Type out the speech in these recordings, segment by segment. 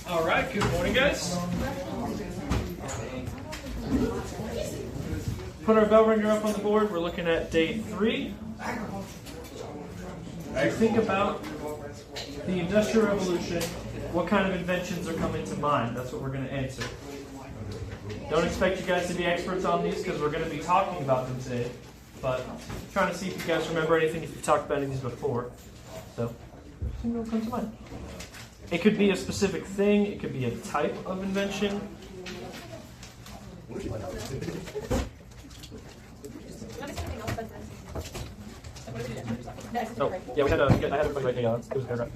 All right, good morning, guys. Put our bell ringer up on the board. We're looking at day 3. To think about the Industrial Revolution, what kind of inventions are coming to mind? That's what we're going to answer. Don't expect you guys to be experts on these because we're going to be talking about them today. But I'm trying to see if you guys remember anything if you've talked about any of these before. So, see what comes to mind. It could be a specific thing. It could be a type of invention. Oh, yeah, I had everybody write it was a paragraph.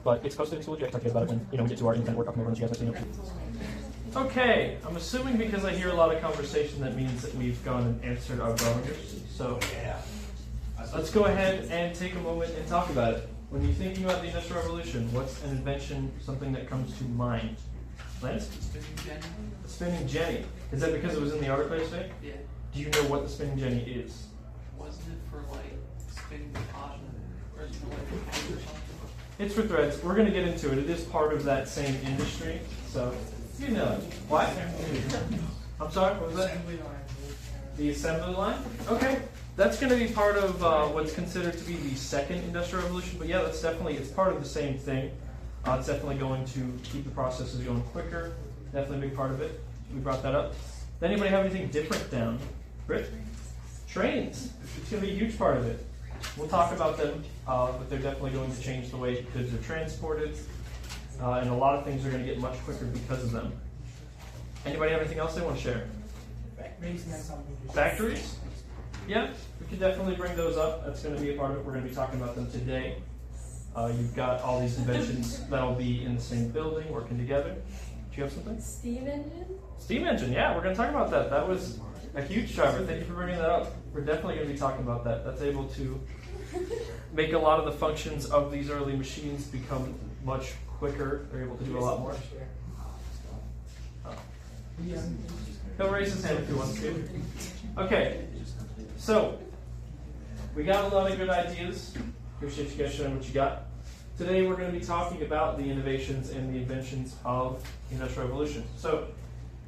But it's posted in school. You have to talk about it when we get to our independent work documents. You guys have seen it. Okay, I'm assuming because I hear a lot of conversation that means that we've gone and answered our bell ringers. So let's go ahead and take a moment and talk about it. When you're thinking about the Industrial Revolution, what's an invention, something that comes to mind? Lance? Spinning jenny. The spinning jenny. Is that because it was in the article yesterday? Yeah. Do you know what the spinning jenny is? Wasn't it for like spinning the cotton or like threads or something? It's for threads. We're going to get into it. It is part of that same industry. So, you know it. What? I'm sorry, what was that? Assembly line. The assembly line? Okay. That's going to be part of what's considered to be the second Industrial Revolution. But yeah, that's definitely, it's part of the same thing. It's definitely going to keep the processes going quicker. Definitely a big part of it. We brought that up. Does anybody have anything different down? Britt? Trains. It's going to be a huge part of it. We'll talk about them, but they're definitely going to change the way goods are transported. And a lot of things are going to get much quicker because of them. Anybody have anything else they want to share? Factories? Yeah, we could definitely bring those up. That's going to be a part of it. We're going to be talking about them today. You've got all these inventions that'll be in the same building, working together. Do you have something? Steam engine? Steam engine, yeah, we're going to talk about that. That was a huge driver. Thank you for bringing that up. We're definitely going to be talking about that. That's able to make a lot of the functions of these early machines become much quicker. They're able to do a lot more. Oh. He'll raise his hand if he wants to. Okay, so we got a lot of good ideas. Appreciate you guys showing what you got. Today we're going to be talking about the innovations and the inventions of the Industrial Revolution. So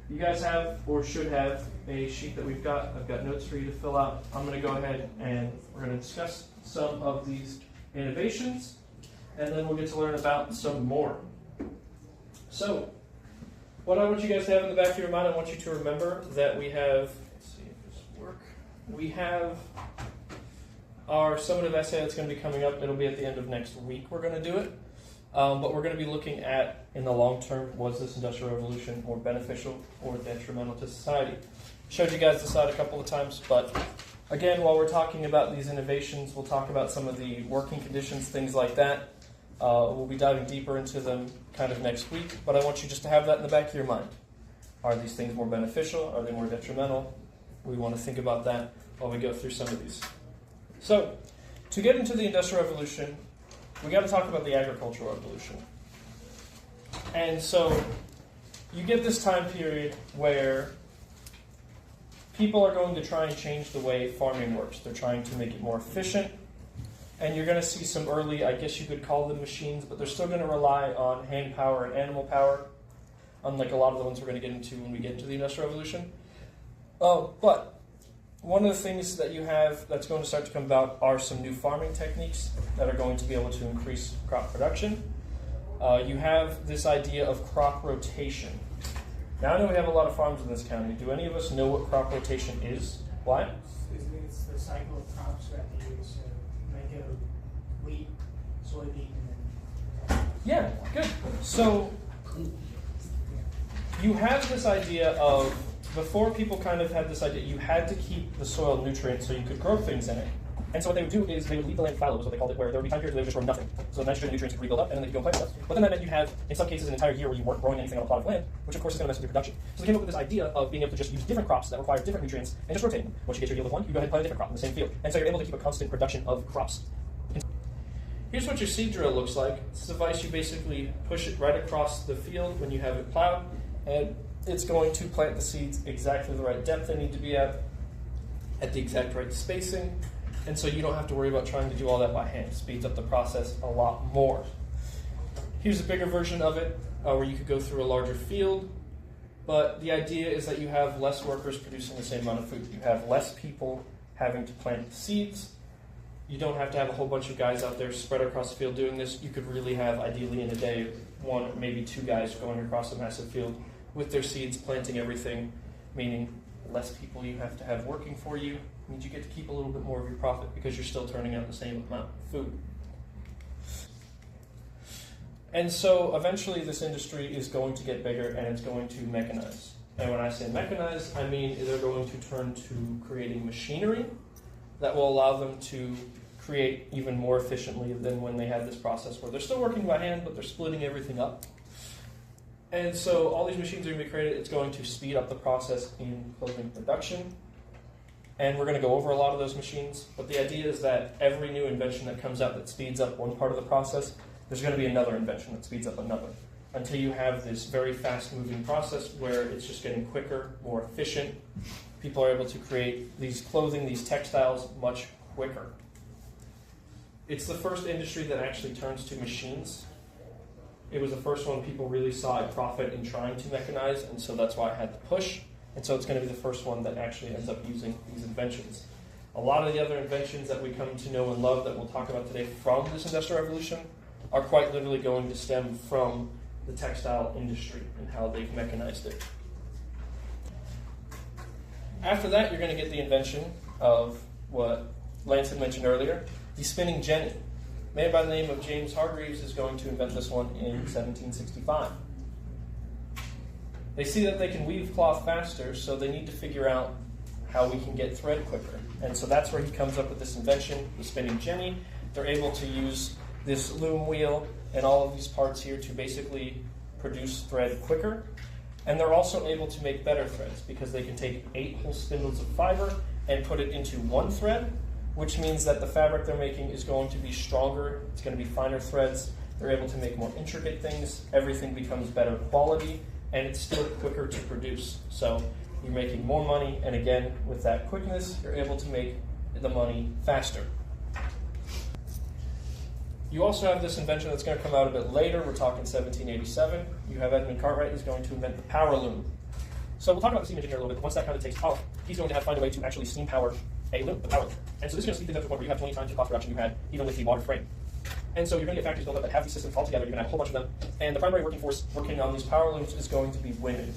you guys have, or should have, a sheet that we've got. I've got notes for you to fill out. I'm going to go ahead and we're going to discuss some of these innovations, and then we'll get to learn about some more. So what I want you guys to have in the back of your mind, I want you to remember that we have, let's see if this will work, we have our summative essay that's going to be coming up. It'll be at the end of next week we're going to do it. But we're going to be looking at, in the long term, was this Industrial Revolution more beneficial or detrimental to society? Showed you guys this slide a couple of times, but again, while we're talking about these innovations, we'll talk about some of the working conditions, things like that. We'll be diving deeper into them kind of next week, but I want you just to have that in the back of your mind. Are these things more beneficial? Are they more detrimental? We want to think about that while we go through some of these. So, to get into the Industrial Revolution, we got to talk about the Agricultural Revolution. And so, you get this time period where people are going to try and change the way farming works. They're trying to make it more efficient. And you're going to see some early, I guess you could call them machines, but they're still going to rely on hand power and animal power, unlike a lot of the ones we're going to get into when we get into the Industrial Revolution. But one of the things that you have that's going to start to come about are some new farming techniques that are going to be able to increase crop production. You have this idea of crop rotation. Now I know we have a lot of farms in this county. Do any of us know what crop rotation is? Why? It's the cycle of crops that they use to make a wheat, soybean, and Yeah, good. So you have this idea of, before people kind of had this idea, you had to keep the soil nutrient so you could grow things in it. And so what they would do is they would leave the land fallow, is what they called it, where there would be time periods where they would just grow nothing. So the nitrogen and nutrients could rebuild up, and then they could go and plant stuff. But then that meant you have, in some cases, an entire year where you weren't growing anything on a plot of land, which of course is going to mess with your production. So they came up with this idea of being able to just use different crops that require different nutrients and just rotate them. Once you get your yield of one, you go ahead and plant a different crop in the same field. And so you're able to keep a constant production of crops. Here's what your seed drill looks like. This device, you basically push it right across the field when you have it plowed, and it's going to plant the seeds exactly the right depth they need to be at the exact right spacing. And so you don't have to worry about trying to do all that by hand. It speeds up the process a lot more. Here's a bigger version of it where you could go through a larger field. But the idea is that you have less workers producing the same amount of food. You have less people having to plant the seeds. You don't have to have a whole bunch of guys out there spread across the field doing this. You could really have, ideally in a day, 1 or maybe 2 guys going across a massive field with their seeds, planting everything, meaning less people you have to have working for you. Means you get to keep a little bit more of your profit because you're still turning out the same amount of food. And so eventually this industry is going to get bigger and it's going to mechanize. And when I say mechanize, I mean they're going to turn to creating machinery that will allow them to create even more efficiently than when they had this process where they're still working by hand, but they're splitting everything up. And so all these machines are going to be created. It's going to speed up the process in clothing production. And we're going to go over a lot of those machines. But the idea is that every new invention that comes out that speeds up one part of the process, there's going to be another invention that speeds up another, until you have this very fast-moving process where it's just getting quicker, more efficient. People are able to create these clothing, these textiles, much quicker. It's the first industry that actually turns to machines. It was the first one people really saw a profit in trying to mechanize, and so that's why I had to push. And so it's going to be the first one that actually ends up using these inventions. A lot of the other inventions that we come to know and love that we'll talk about today from this Industrial Revolution are quite literally going to stem from the textile industry and how they've mechanized it. After that, you're going to get the invention of what Lance had mentioned earlier, the spinning jenny. A man by the name of James Hargreaves is going to invent this one in 1765. They see that they can weave cloth faster, so they need to figure out how we can get thread quicker. And so that's where he comes up with this invention, the spinning jenny. They're able to use this loom wheel and all of these parts here to basically produce thread quicker. And they're also able to make better threads because they can take 8 whole spindles of fiber and put it into 1 thread, which means that the fabric they're making is going to be stronger, it's going to be finer threads, they're able to make more intricate things, everything becomes better quality, and it's still quicker to produce. So you're making more money, and again, with that quickness, you're able to make the money faster. You also have this invention that's going to come out a bit later. We're talking 1787. You have Edmund Cartwright who's going to invent the power loom. So we'll talk about the steam engine here a little bit. Once that kind of takes off, he's going to have to find a way to actually steam power a loom, the power loom. And so this is going to speed things up to the point where you have 20 times the cost reduction you had even with the water frame. And so you're going to get factories built up that have these systems all together. You're going to have a whole bunch of them. And the primary working force working on these power looms is going to be women.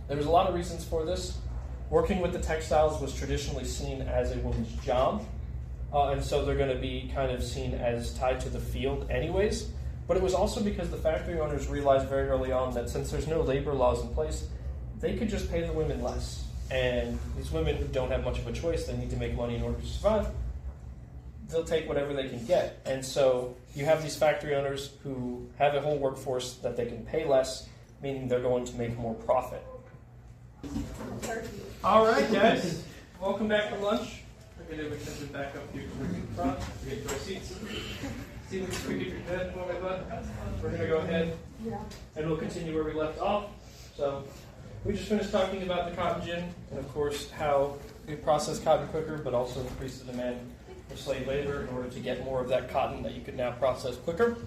There's a lot of reasons for this. Working with the textiles was traditionally seen as a woman's job. And so they're going to be kind of seen as tied to the field anyways. But it was also because the factory owners realized very early on that since there's no labor laws in place, they could just pay the women less. And these women who don't have much of a choice, they need to make money in order to survive, they'll take whatever they can get. And so you have these factory owners who have a whole workforce that they can pay less, meaning they're going to make more profit. All right, guys. Welcome back from lunch. We're going to extend it back up here to the front. We get to our seats. Steven, can we get your head for my butt? We're going to go ahead and we'll continue where we left off. So we just finished talking about the cotton gin and, of course, how we process cotton quicker, but also increase the demand for slave labor in order to get more of that cotton that you could now process quicker.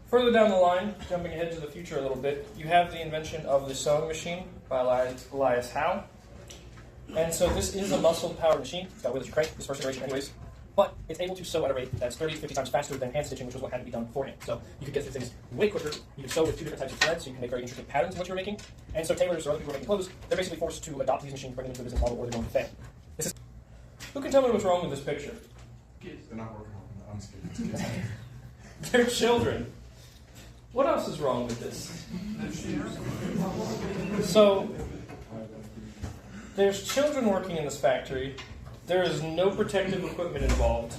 Further down the line, jumping ahead to the future a little bit, you have the invention of the sewing machine by Elias Howe. And so this is a muscle-powered machine. It's got a wheel that you crank, this first iteration anyways. But it's able to sew at a rate that's 30 to 50 times faster than hand stitching, which was what had to be done beforehand. So you could get through things way quicker. You can sew with 2 different types of threads, so you can make very intricate patterns in what you're making. And so tailors or other people who are making clothes, they're basically forced to adopt these machines, bring them into a business model, or they're going to fail. Who can tell me what's wrong with this picture? Kids. They're not working on them. I'm just kidding. It's kids. They're children. What else is wrong with this? So there's children working in this factory. There is no protective equipment involved.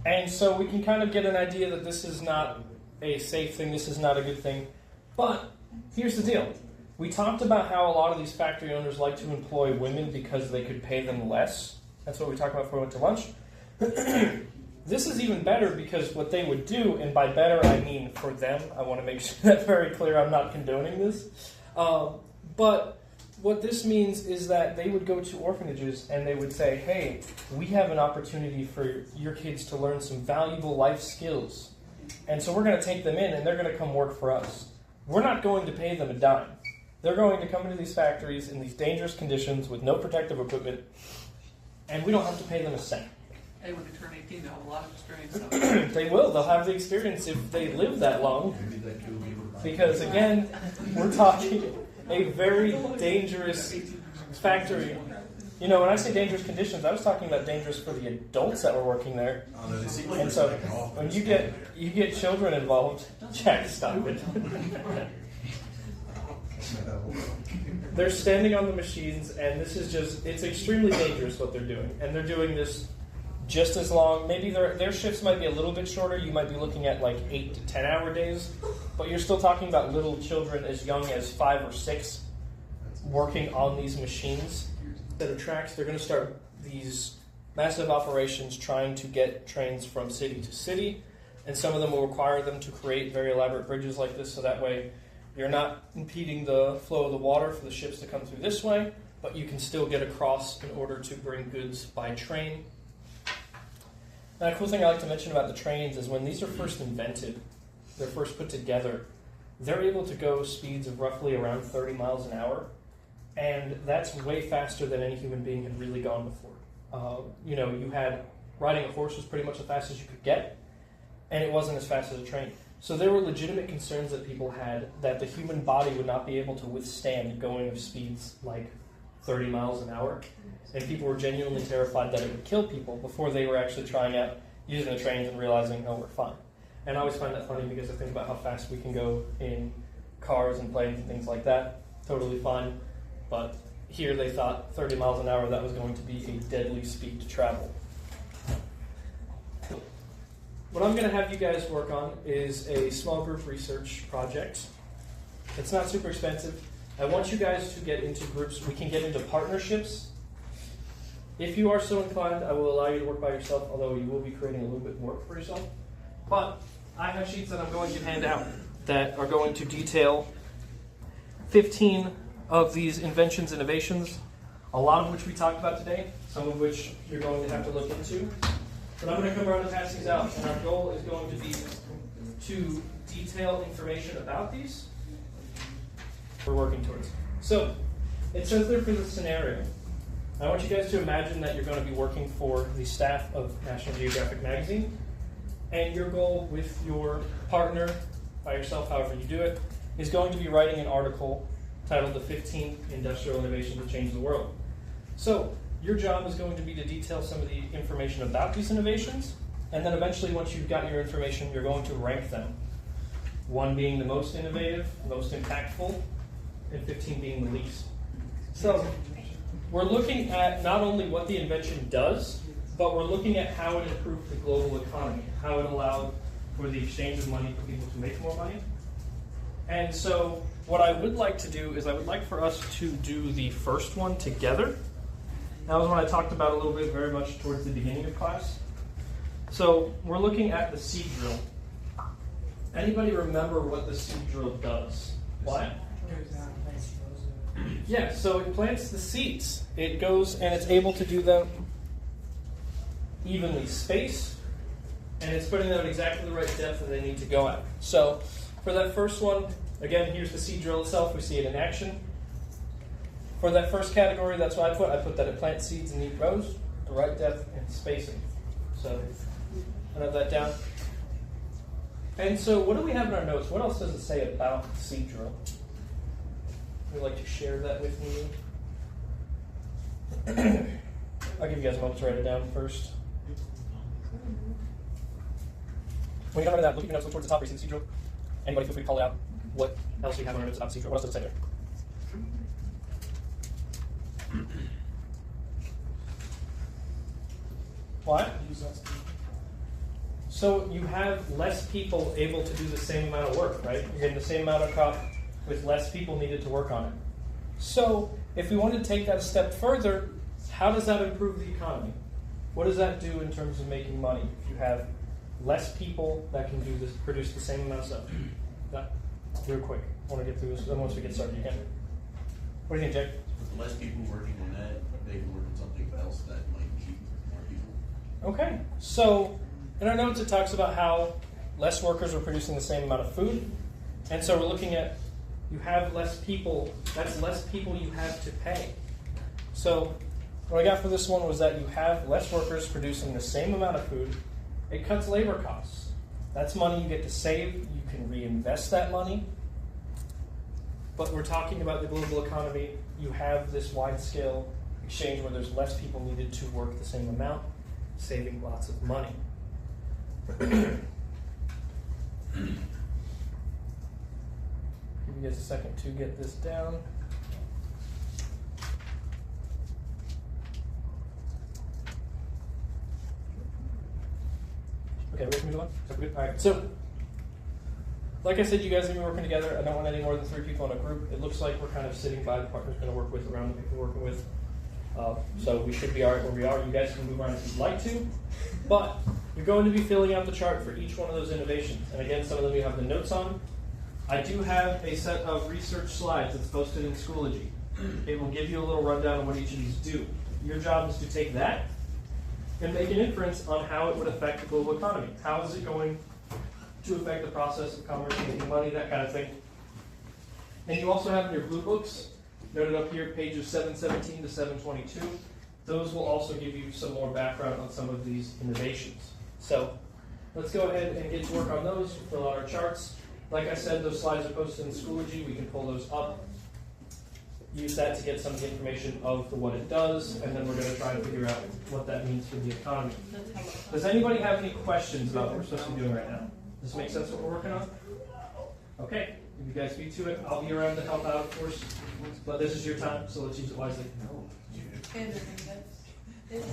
And so we can kind of get an idea that this is not a safe thing, this is not a good thing. But here's the deal. We talked about how a lot of these factory owners like to employ women because they could pay them less. That's what we talked about before we went to lunch. This is even better because what they would do, and by better I mean for them, I want to make sure that's very clear, I'm not condoning this, but what this means is that they would go to orphanages and they would say, hey, we have an opportunity for your kids to learn some valuable life skills. And so we're going to take them in and they're going to come work for us. We're not going to pay them a dime. They're going to come into these factories in these dangerous conditions with no protective equipment, and we don't have to pay them a cent. Hey, when they turn 18, they'll have a lot of experience. They will. They'll have the experience if they live that long. Because, again, we're talking a very dangerous factory. You know, when I say dangerous conditions, I was talking about dangerous for the adults that were working there. And so, when you get children involved, Jack, stop it. They're standing on the machines, and this is it's extremely dangerous what they're doing. And they're doing this just as long. Maybe their shifts might be a little bit shorter. You might be looking at like 8 to 10 hour days, but you're still talking about little children as young as 5 or 6 working on these machines. That are tracks, they're going to start these massive operations trying to get trains from city to city, and some of them will require them to create very elaborate bridges like this, so that way you're not impeding the flow of the water for the ships to come through this way, but you can still get across in order to bring goods by train. Now, a cool thing I like to mention about the trains is when these are first invented, they're first put together, they're able to go speeds of roughly around 30 miles an hour. And that's way faster than any human being had really gone before. You had riding a horse was pretty much as fast as you could get, and it wasn't as fast as a train. So there were legitimate concerns that people had that the human body would not be able to withstand going of speeds like 30 miles an hour. And people were genuinely terrified that it would kill people before they were actually trying out using the trains and realizing, oh, we're fine. And I always find that funny because I think about how fast we can go in cars and planes and things like that. Totally fine. But here they thought 30 miles an hour, that was going to be a deadly speed to travel. What I'm going to have you guys work on is a small group research project. It's not super expensive. I want you guys to get into groups. We can get into partnerships. If you are so inclined, I will allow you to work by yourself, although you will be creating a little bit more work for yourself. But I have sheets that I'm going to hand out that are going to detail 15 of these inventions, innovations, a lot of which we talked about today, some of which you're going to have to look into. But I'm going to come around and pass these out, and our goal is going to be to detail information about these we're working towards. So, it says there for the scenario. I want you guys to imagine that you're going to be working for the staff of National Geographic magazine, and your goal with your partner, by yourself, however you do it, is going to be writing an article titled The 15 Industrial Innovations That Changed the World. So, your job is going to be to detail some of the information about these innovations, and then eventually once you've got your information, you're going to rank them. 1 being the most innovative, most impactful, and 15 being the least. So, we're looking at not only what the invention does, but we're looking at how it improved the global economy, how it allowed for the exchange of money for people to make more money. And so, what I would like to do is I would like for us to do the first one together. That was what I talked about a little bit very much towards the beginning of class. So we're looking at the seed drill. Anybody remember what the seed drill does? Why? Yeah, so it plants the seeds. It goes and it's able to do them evenly spaced, and it's putting them at exactly the right depth that they need to go at. So for that first one, again, here's the seed drill itself. We see it in action. For that first category, that's what I put that it plants seeds in neat rows, the right depth and spacing. So I note that down. And so what do we have in our notes? What else does it say about the seed drill? Would you like to share that with me? I'll give you guys a moment to write it down first. When you come into that, look at your notes, look towards the top where you see the seed drill. Anybody feel free to call it out. What else do you have in our notes about the seed drill? What else does it say there? What? So you have less people able to do the same amount of work, right? You're getting the same amount of crop with less people needed to work on it. So if we want to take that a step further, how does that improve the economy? What does that do in terms of making money if you have less people that can do this, produce the same amount of stuff? That, real quick. I want to get through this, then once we get started, you can. What do you think, Jake? less people working on that, they can work on something else that might need more people. Okay, so in our notes it talks about how less workers are producing the same amount of food, and so we're looking at you have less people, that's less people you have to pay. So what I got for this one was that you have less workers producing the same amount of food. It cuts labor costs. That's money you get to save. You can reinvest that money. But we're talking about the global economy. You have this wide-scale exchange where there's less people needed to work the same amount, saving lots of money. Give you guys a second to get this down. Okay, ready for me to go on? Is that good? All right. So, like I said, you guys are going to be working together. I don't want any more than 3 people in a group. It looks like we're kind of sitting by the partner's going to work with around the people we're working with. So we should be all right where we are. You guys can move around if you'd like to. But you're going to be filling out the chart for each one of those innovations. And again, some of them you have the notes on. I do have a set of research slides that's posted in Schoology. It will give you a little rundown of what each of these do. Your job is to take that and make an inference on how it would affect the global economy. How is it going to affect the process of commerce, making money, that kind of thing. And you also have in your blue books, noted up here, pages 717 to 722. Those will also give you some more background on some of these innovations. So let's go ahead and get to work on those, fill out our charts. Like I said, those slides are posted in Schoology. We can pull those up, use that to get some of the information of what it does, and then we're going to try and figure out what that means for the economy. Does anybody have any questions about what we're supposed to be doing right now? Does this make sense what we're working on? Okay, if you guys beat to it, I'll be around to help out, of course. But this is your time, so let's use it wisely. And this